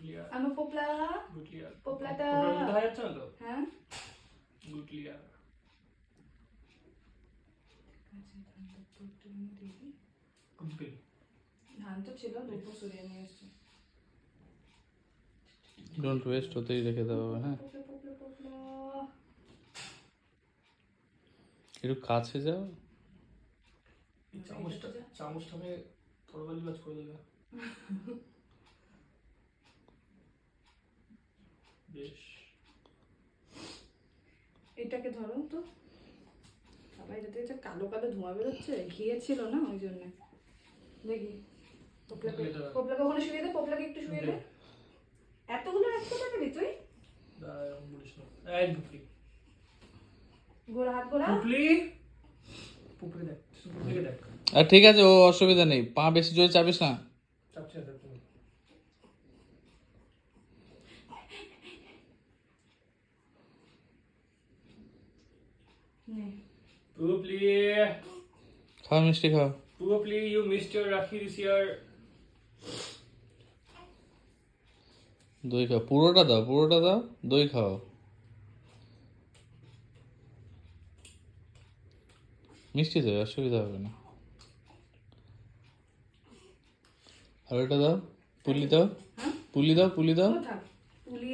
গুটলিয়া আমার পোপলা গুটলিয়া পোপলাটা দেখা যাচ্ছে না তো? হ্যাঁ গুটলিয়া গুটলি ধান তো ছিল দুটো সরিয়ে নিয়ে এসছি ডোন্ট ওয়েস্ট, হতেই রেখে দেওয়া হবে। হ্যাঁ, পোপলা পোপলা পোপলা একটু কাছে যাও। এই চামচটা আমি তরবারি বাজ করে দেবে। বেশ, এটাকে ধরো তো সবাই, যাতে এটা কালো কালো ধোঁয়া বেরোচ্ছে, ঘিয়ে ছিল না ওই জন্য। দেখি পোপলাকে ওখানে শুয়ে দে, পোপলাকে একটু শুয়ে দে। এতগুলো রাখতে পারবি তুই? এরকম বলিস না। এই গুটলি গোড়া হাত গোড়া গুটলি পুকুরে দেখ, পুকুরে দেখ। আর ঠিক আছে, ও অসুবিধা নেই, পা বেশি জোরে চাপিস না। চাপছে না তুমি। নে পুপলি খাও, মিষ্টি খাও। পুপলি, you missed your Rakhi this year. দই খাও, পুরোটা দাও, পুরোটা দাও, দই খাও। মিষ্টি দই, অসুবিধা হবে না। আর ওটা দাও, পুলি দাও, পুলি দাও, পুলি দাও। থাক পুলি